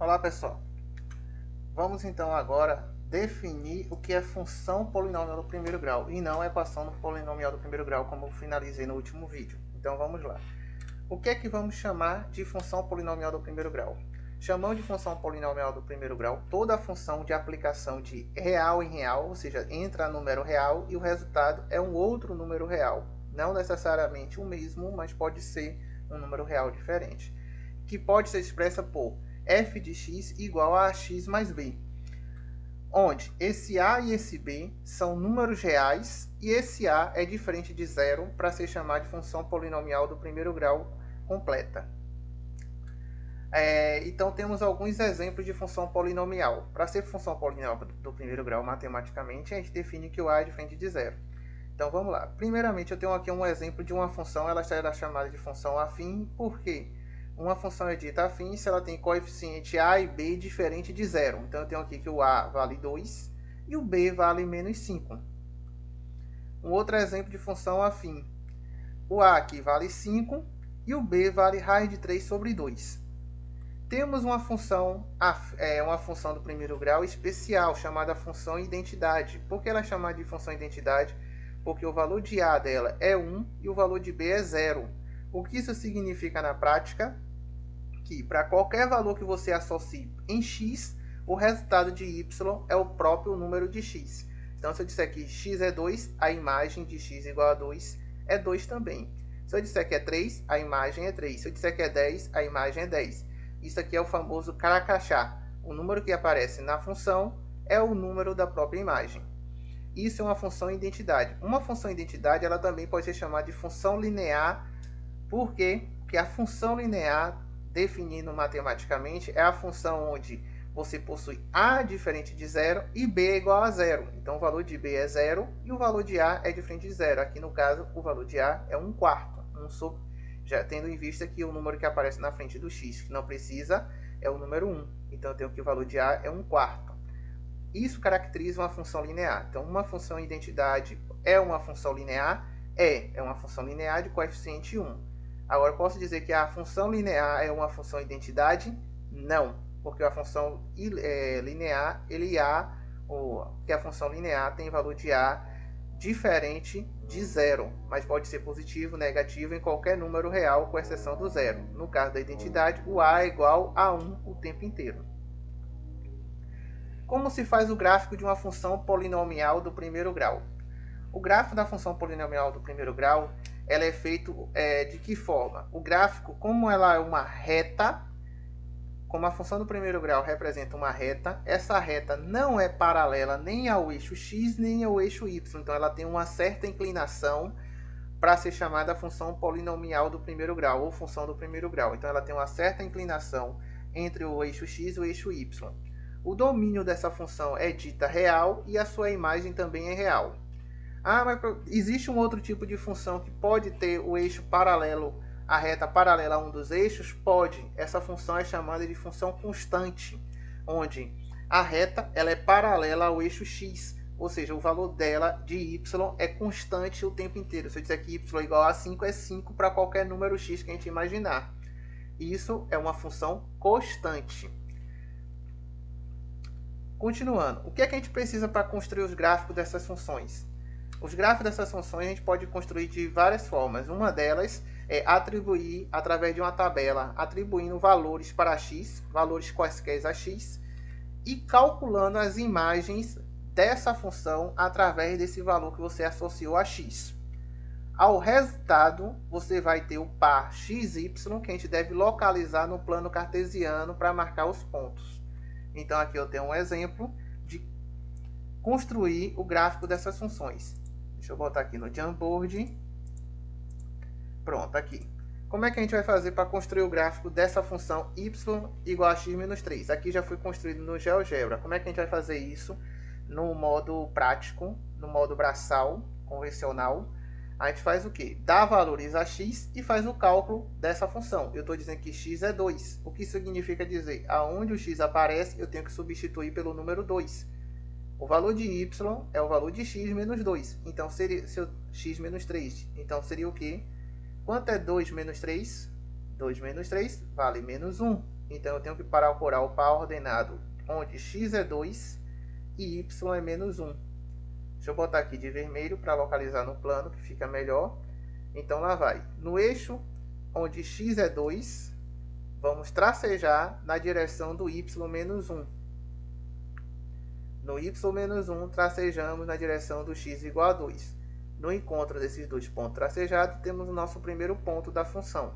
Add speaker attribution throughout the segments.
Speaker 1: Olá pessoal, vamos então agora definir o que é função polinomial do primeiro grau e não equação do polinomial do primeiro grau, como eu finalizei no último vídeo. Então vamos lá. O que é que vamos chamar de função polinomial do primeiro grau? Chamamos de função polinomial do primeiro grau toda a função de aplicação de real em real, ou seja, entra número real e o resultado é um outro número real. Não necessariamente o mesmo, mas pode ser um número real diferente, que pode ser expressa por f de x igual a x mais b, onde esse a e esse b são números reais e esse a é diferente de zero para ser chamado de função polinomial do primeiro grau completa. Então temos alguns exemplos de função polinomial. Para ser função polinomial do primeiro grau matematicamente, a gente define que o a é diferente de zero. Então vamos lá. Primeiramente eu tenho aqui um exemplo de uma função, ela será chamada de função afim, porque uma função é dita afim se ela tem coeficiente a e b diferente de zero. Então eu tenho aqui que o a vale 2 e o b vale menos 5. Um outro exemplo de função afim. O a aqui vale 5 e o b vale raiz de 3 sobre 2. Temos uma função do primeiro grau especial, chamada função identidade. Por que ela é chamada de função identidade? Porque o valor de a dela é 1 e o valor de b é 0. O que isso significa na prática? Que para qualquer valor que você associe em x, o resultado de y é o próprio número de x. Então, se eu disser que x é 2, a imagem de x igual a 2 é 2 também. Se eu disser que é 3, a imagem é 3. Se eu disser que é 10, a imagem é 10. Isso aqui é o famoso caracachá. O número que aparece na função é o número da própria imagem. Isso é uma função identidade. Uma função identidade ela também pode ser chamada de função linear. Por quê? Porque a função linear, definindo matematicamente, é a função onde você possui a diferente de zero e b é igual a zero. Então, o valor de b é zero e o valor de a é diferente de zero. Aqui, no caso, o valor de a é 1/4. Já tendo em vista que o número que aparece na frente do x, que não precisa, é o número 1. Então, eu tenho que o valor de a é 1/4. Isso caracteriza uma função linear. Então, uma função identidade é uma função linear? É uma função linear de coeficiente 1. Agora, posso dizer que a função linear é uma função identidade? Não, porque a função linear, que a função linear tem valor de a diferente de zero, mas pode ser positivo, negativo em qualquer número real, com exceção do zero. No caso da identidade, o a é igual a 1 o tempo inteiro. Como se faz o gráfico de uma função polinomial do primeiro grau? O gráfico da função polinomial do primeiro grau ela é feito de que forma? O gráfico, como ela é uma reta, como a função do primeiro grau representa uma reta, essa reta não é paralela nem ao eixo x nem ao eixo y. Então ela tem uma certa inclinação para ser chamada função polinomial do primeiro grau ou função do primeiro grau. Então ela tem uma certa inclinação entre o eixo x e o eixo y. O domínio dessa função é dita real e a sua imagem também é real. Mas existe um outro tipo de função que pode ter o eixo paralelo, a reta paralela a um dos eixos? Pode. Essa função é chamada de função constante, onde a reta ela é paralela ao eixo x, ou seja, o valor dela de y é constante o tempo inteiro. Se eu disser que y é igual a 5, é 5 para qualquer número x que a gente imaginar. Isso é uma função constante. Continuando, o que é que a gente precisa para construir os gráficos dessas funções? Os gráficos dessas funções a gente pode construir de várias formas. Uma delas é atribuir, através de uma tabela, atribuindo valores para x, valores quaisquer a x, e calculando as imagens dessa função através desse valor que você associou a x. Ao resultado, você vai ter o par xy, que a gente deve localizar no plano cartesiano para marcar os pontos. Então, aqui eu tenho um exemplo de construir o gráfico dessas funções. Deixa eu botar aqui no Jamboard. Pronto, aqui. Como é que a gente vai fazer para construir o gráfico dessa função y igual a x menos 3? Aqui já foi construído no GeoGebra. Como é que a gente vai fazer isso no modo prático, no modo braçal, convencional? A gente faz o quê? Dá valores a x e faz o cálculo dessa função. Eu estou dizendo que x é 2. O que significa dizer? Aonde o x aparece, eu tenho que substituir pelo número 2. O valor de y é o valor de x menos 2. Então, seria x menos 3. Então, seria o quê? Quanto é 2 menos 3? 2 menos 3 vale menos 1. Então eu tenho que procurar o par ordenado onde x é 2 e y é menos 1. Deixa eu botar aqui de vermelho para localizar no plano, que fica melhor. Então lá vai. No eixo onde x é 2, vamos tracejar na direção do y menos 1. No y menos 1, tracejamos na direção do x igual a 2. No encontro desses dois pontos tracejados, temos o nosso primeiro ponto da função.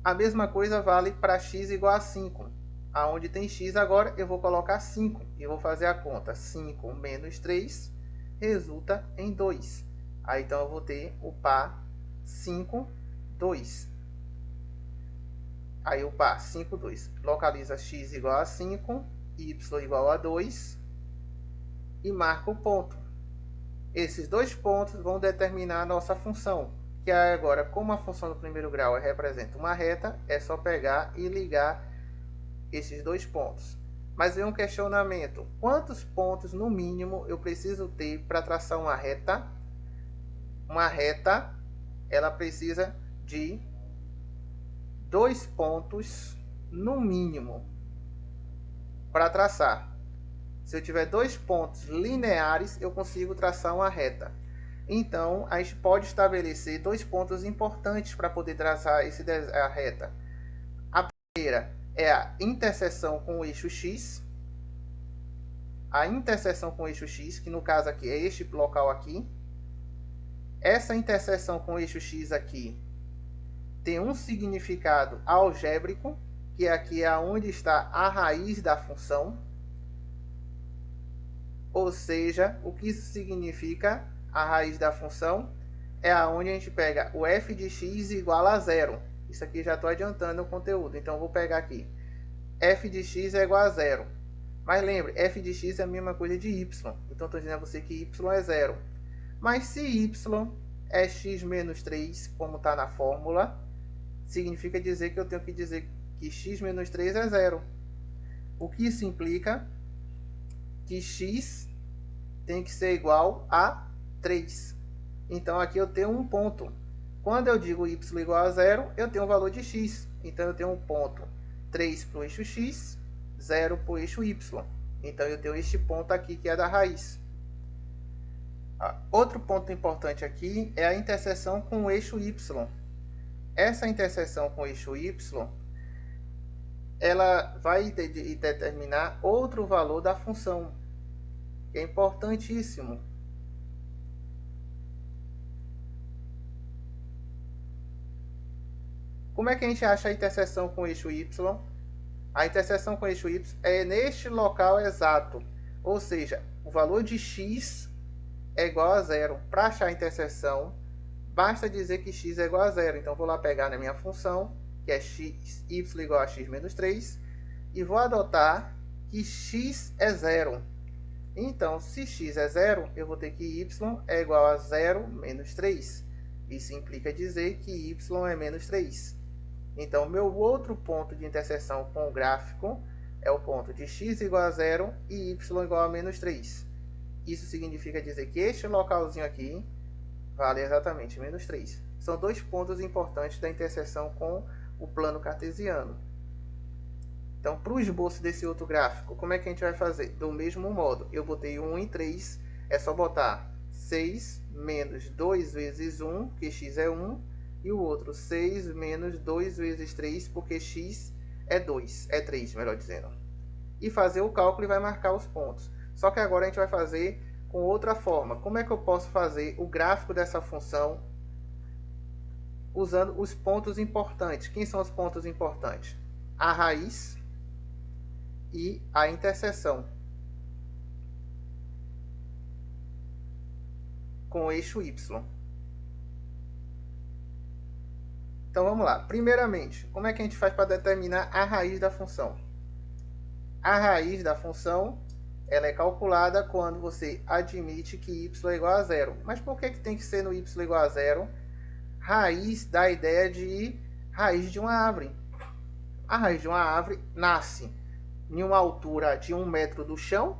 Speaker 1: A mesma coisa vale para x igual a 5. Aonde tem x agora, eu vou colocar 5 e vou fazer a conta. 5 menos 3 resulta em 2. Aí então eu vou ter o par 5, 2. Aí o par 5, 2. Localiza x igual a 5, y igual a 2 e marca o ponto. Esses dois pontos vão determinar a nossa função, que agora, como a função do primeiro grau representa uma reta, é só pegar e ligar esses dois pontos. Mas vem um questionamento: quantos pontos no mínimo eu preciso ter para traçar uma reta? Uma reta, ela precisa de 2 pontos no mínimo para traçar. Se eu tiver 2 pontos lineares, eu consigo traçar uma reta. Então, a gente pode estabelecer 2 pontos importantes para poder traçar a reta. A primeira é a interseção com o eixo x. A interseção com o eixo x, que no caso aqui é este local aqui. Essa interseção com o eixo x aqui tem um significado algébrico, que aqui é onde está a raiz da função. Ou seja, o que isso significa? A raiz da função é aonde a gente pega o f de x igual a 0. Isso aqui já estou adiantando o conteúdo. Então, eu vou pegar aqui. F de x é igual a 0. Mas lembre, f de x é a mesma coisa de y. Então, estou dizendo a você que y é 0. Mas se y é x menos 3, como está na fórmula, significa dizer que eu tenho que dizer que x menos 3 é 0. O que isso implica? Que x tem que ser igual a 3. Então, aqui eu tenho um ponto. Quando eu digo y igual a 0, eu tenho o valor de x. Então, eu tenho um ponto 3 para o eixo x, 0 para o eixo y. Então, eu tenho este ponto aqui, que é da raiz. Outro ponto importante aqui é a interseção com o eixo y. Essa interseção com o eixo y, ela vai determinar outro valor da função, que é importantíssimo. Como é que a gente acha a interseção com o eixo y? A interseção com o eixo y é neste local exato, ou seja, o valor de x é igual a 0. Para achar a interseção, basta dizer que x é igual a 0. Então, vou lá pegar na minha função, que é y igual a x menos 3, e vou adotar que x é 0. Então, se x é 0, eu vou ter que y é igual a 0 menos 3. Isso implica dizer que y é menos 3. Então, meu outro ponto de interseção com o gráfico é o ponto de x igual a 0 e y igual a menos 3. Isso significa dizer que este localzinho aqui vale exatamente menos 3. São 2 pontos importantes da interseção com o plano cartesiano. Então, para o esboço desse outro gráfico, como é que a gente vai fazer? Do mesmo modo, eu botei 1 em 3, é só botar 6 menos 2 vezes 1, que x é 1, e o outro 6 menos 2 vezes 3, porque x é 2, é 3, melhor dizendo. E fazer o cálculo e vai marcar os pontos. Só que agora a gente vai fazer com outra forma. Como é que eu posso fazer o gráfico dessa função usando os pontos importantes? Quem são os pontos importantes? A raiz e a interseção com o eixo y. Então vamos lá. Primeiramente, como é que a gente faz para determinar a raiz da função? A raiz da função ela é calculada quando você admite que y é igual a 0. Mas por que tem que ser no y igual a 0? Raiz dá a ideia de raiz de uma árvore. A raiz de uma árvore nasce em uma altura de 1 metro do chão,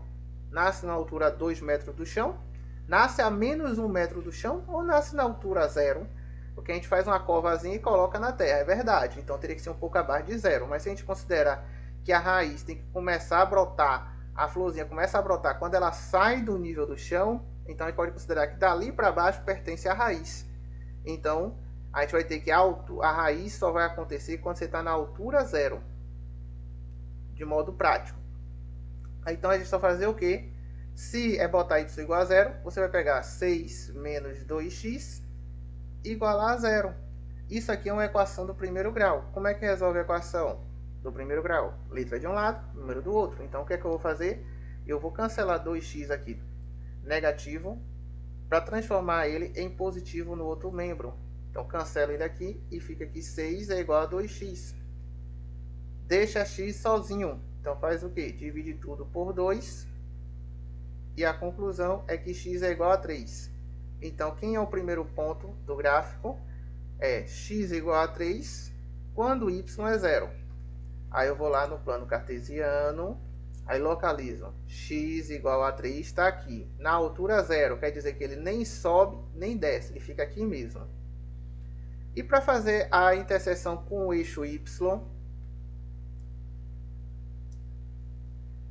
Speaker 1: nasce na altura 2 metros do chão, nasce a menos 1 metro do chão ou nasce na altura 0. Porque a gente faz uma covazinha e coloca na terra, é verdade. Então teria que ser um pouco abaixo de 0. Mas se a gente considerar que a raiz tem que começar a brotar, a florzinha começa a brotar quando ela sai do nível do chão, então a gente pode considerar que dali para baixo pertence à raiz. Então a gente vai ter que a raiz só vai acontecer quando você está na altura 0, de modo prático. Então a gente só fazer o quê? Se é botar y igual a 0, você vai pegar 6 menos 2x igual a 0. Isso aqui é uma equação do primeiro grau. Como é que resolve a equação do primeiro grau? Letra de um lado, número do outro. Então o que é que eu vou fazer? Eu vou cancelar 2x aqui, negativo, para transformar ele em positivo no outro membro. Então cancela ele aqui e fica aqui 6 é igual a 2x. Deixa x sozinho. Então faz o quê? Divide tudo por 2. E a conclusão é que x é igual a 3. Então quem é o primeiro ponto do gráfico? É x igual a 3 quando y é 0. Aí eu vou lá no plano cartesiano, aí localizo x igual a 3, está aqui. Na altura 0, quer dizer que ele nem sobe nem desce, ele fica aqui mesmo. E para fazer a interseção com o eixo y,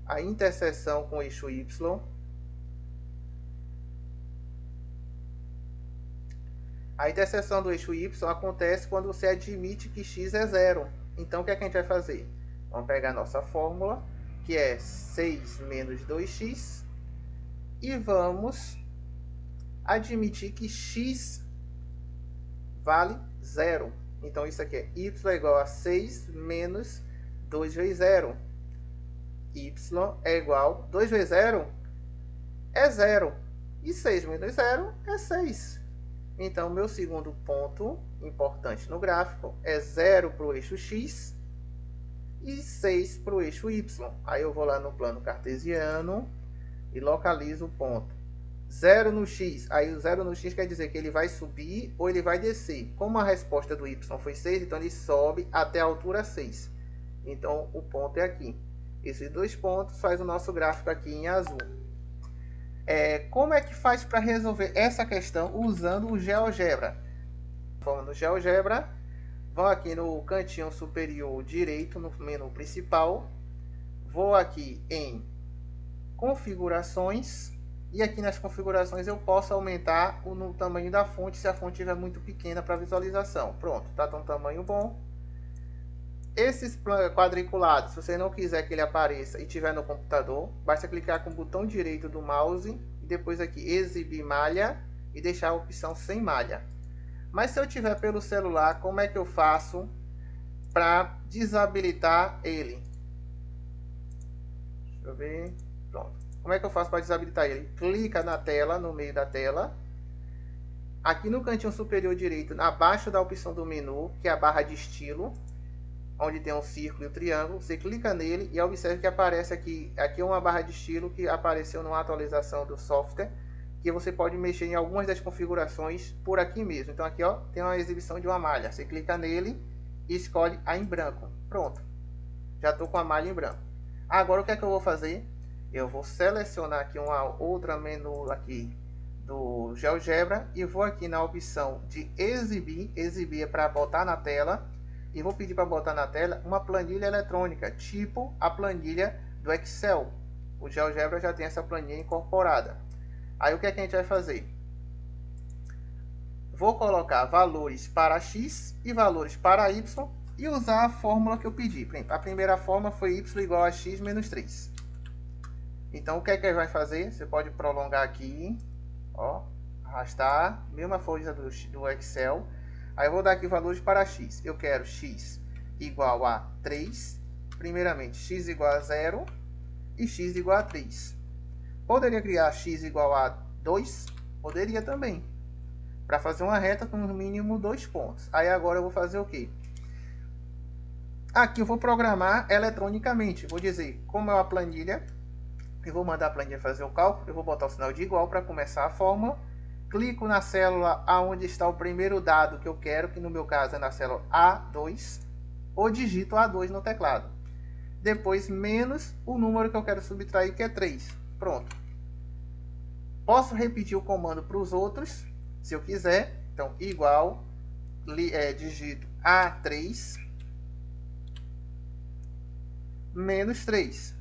Speaker 1: a interseção com o eixo y, a interseção do eixo y acontece quando você admite que x é 0. Então, o que é que a gente vai fazer? Vamos pegar a nossa fórmula, que é 6 menos 2x, e vamos admitir que x vale 0. Então, isso aqui é y é igual a 6 menos 2 vezes 0. Y é igual, 2 vezes 0 é 0. E 6 menos 0 é 6. Então, meu segundo ponto importante no gráfico é 0 para o eixo x e 6 para o eixo y. Aí eu vou lá no plano cartesiano e localizo o ponto. 0 no x. Aí o 0 no x quer dizer que ele vai subir ou ele vai descer. Como a resposta do y foi 6, então ele sobe até a altura 6. Então, o ponto é aqui. Esses dois pontos faz o nosso gráfico aqui em azul. Como é que faz para resolver essa questão usando o GeoGebra? No GeoGebra, vou aqui no cantinho superior direito, no menu principal. Vou aqui em configurações. E aqui nas configurações eu posso aumentar o tamanho da fonte se a fonte estiver muito pequena para visualização. Pronto, está com um tamanho bom. Esses quadriculados, se você não quiser que ele apareça e tiver no computador, basta clicar com o botão direito do mouse e depois aqui exibir malha e deixar a opção sem malha. Mas se eu tiver pelo celular, como é que eu faço para desabilitar ele? Deixa eu ver. Pronto. Como é que eu faço para desabilitar ele? Clica na tela, no meio da tela. Aqui no cantinho superior direito, abaixo da opção do menu, que é a barra de estilo, onde tem um círculo e um triângulo, você clica nele e observe que aparece aqui é uma barra de estilo que apareceu numa atualização do software, que você pode mexer em algumas das configurações por aqui mesmo. Então aqui tem uma exibição de uma malha, você clica nele e escolhe a em branco. Pronto, já estou com a malha em branco. Agora o que é que eu vou fazer? Eu vou selecionar aqui uma outra menu aqui do GeoGebra e vou aqui na opção de exibir é para botar na tela. E vou pedir para botar na tela uma planilha eletrônica, tipo a planilha do Excel. O GeoGebra já tem essa planilha incorporada. Aí o que é que a gente vai fazer? Vou colocar valores para x e valores para y e usar a fórmula que eu pedi. A primeira fórmula foi y igual a x menos 3. Então o que é que ele vai fazer? Você pode prolongar aqui, ó, arrastar, mesma coisa do Excel. Aí eu vou dar aqui valores para x. Eu quero x igual a 3. Primeiramente, x igual a 0 e x igual a 3. Poderia criar x igual a 2? Poderia também. Para fazer uma reta com no mínimo 2 pontos. Aí agora eu vou fazer o quê? Aqui eu vou programar eletronicamente. Vou dizer como é uma planilha. Eu vou mandar a planilha fazer o cálculo. Eu vou botar o sinal de igual para começar a fórmula. Clico na célula onde está o primeiro dado que eu quero, que no meu caso é na célula A2, ou digito A2 no teclado. Depois, menos o número que eu quero subtrair, que é 3. Pronto. Posso repetir o comando para os outros, se eu quiser. Então, igual, digito A3 menos 3.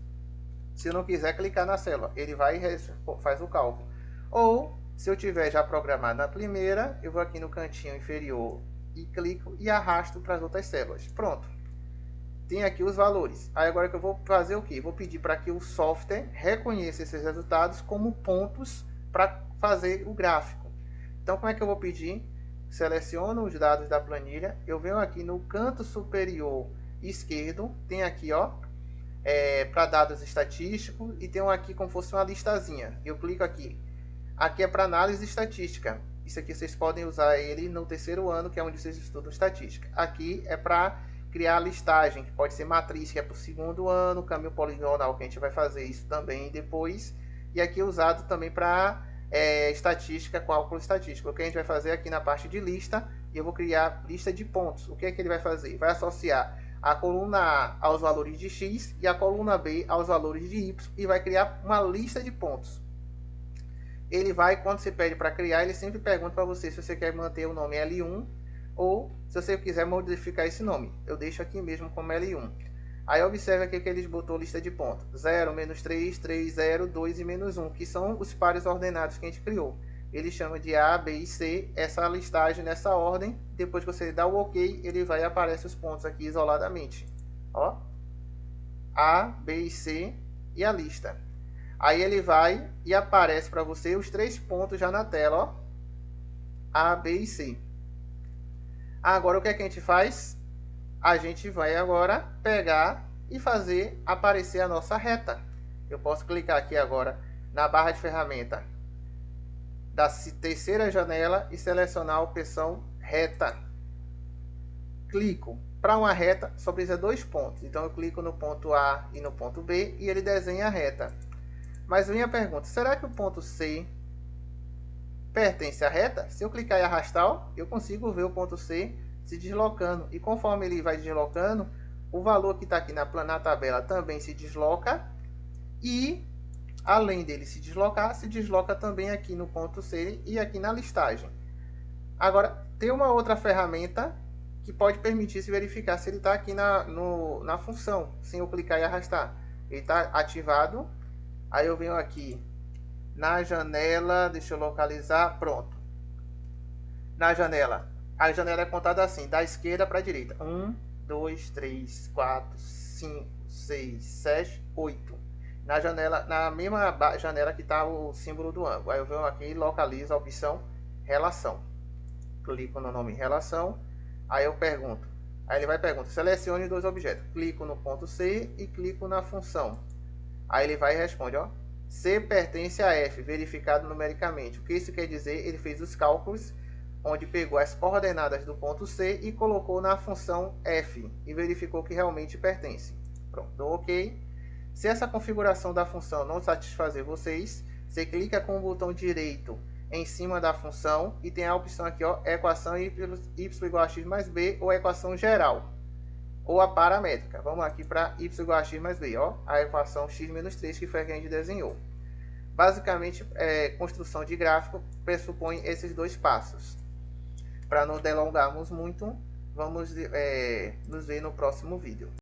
Speaker 1: Se eu não quiser clicar na célula, ele vai e faz o cálculo. Ou, se eu tiver já programado na primeira, eu vou aqui no cantinho inferior e clico e arrasto para as outras células. Pronto. Tem aqui os valores. Aí agora que eu vou fazer o quê? Vou pedir para que o software reconheça esses resultados como pontos para fazer o gráfico. Então, como é que eu vou pedir? Seleciono os dados da planilha, eu venho aqui no canto superior esquerdo, tem aqui, ó, para dados estatísticos, e tem aqui como fosse uma listazinha. Eu clico aqui. Aqui é para análise estatística. Isso aqui vocês podem usar ele no terceiro ano, que é onde vocês estudam estatística. Aqui é para criar a listagem, que pode ser matriz, que é para o segundo ano, caminho poligonal, que a gente vai fazer isso também depois. E aqui é usado também para estatística, cálculo estatístico. O que a gente vai fazer aqui na parte de lista, e eu vou criar lista de pontos. O que é que ele vai fazer? Vai associar a coluna A aos valores de X e a coluna B aos valores de Y, e vai criar uma lista de pontos. Ele vai, quando você pede para criar, ele sempre pergunta para você se você quer manter o nome L1 ou se você quiser modificar esse nome. Eu deixo aqui mesmo como L1. Aí observe aqui que eles botou lista de pontos. 0, menos 3, 3, 0, 2 e menos 1, que são os pares ordenados que a gente criou. Ele chama de A, B e C, essa listagem nessa ordem. Depois que você dá o OK, ele vai e aparece os pontos aqui isoladamente. Ó, A, B e C e a lista. Aí ele vai e aparece para você os 3 pontos já na tela, ó. A, B e C. Agora o que é que a gente faz? A gente vai agora pegar e fazer aparecer a nossa reta. Eu posso clicar aqui agora na barra de ferramenta da terceira janela e selecionar a opção reta. Clico. Para uma reta só precisa 2 pontos. Então eu clico no ponto A e no ponto B e ele desenha a reta. Mas minha pergunta, será que o ponto C pertence à reta? Se eu clicar e arrastar, ó, eu consigo ver o ponto C se deslocando. E conforme ele vai deslocando, o valor que está aqui na tabela também se desloca. E, além dele se desloca também aqui no ponto C e aqui na listagem. Agora, tem uma outra ferramenta que pode permitir se verificar se ele está aqui na função, sem eu clicar e arrastar. Ele está ativado. Aí eu venho aqui na janela, deixa eu localizar, pronto. Na janela, a janela é contada assim, da esquerda para a direita. 1, 2, 3, 4, 5, 6, 7, 8. Na janela, na mesma janela que está o símbolo do ângulo. Aí eu venho aqui e localizo a opção relação. Clico no nome relação, aí eu pergunto. Aí ele vai perguntar, selecione 2 objetos. Clico no ponto C e clico na função. Aí ele vai e responde, ó, C pertence a F, verificado numericamente. O que isso quer dizer? Ele fez os cálculos, onde pegou as coordenadas do ponto C e colocou na função F, e verificou que realmente pertence. Pronto, dou OK. Se essa configuração da função não satisfazer vocês, você clica com o botão direito em cima da função, e tem a opção aqui, ó, equação y igual a x mais b, ou equação geral, ou a paramétrica. Vamos aqui para y igual a x mais b, ó, a equação x menos 3 que foi a que a gente desenhou. Basicamente, construção de gráfico pressupõe esses 2 passos. Para não delongarmos muito, vamos nos ver no próximo vídeo.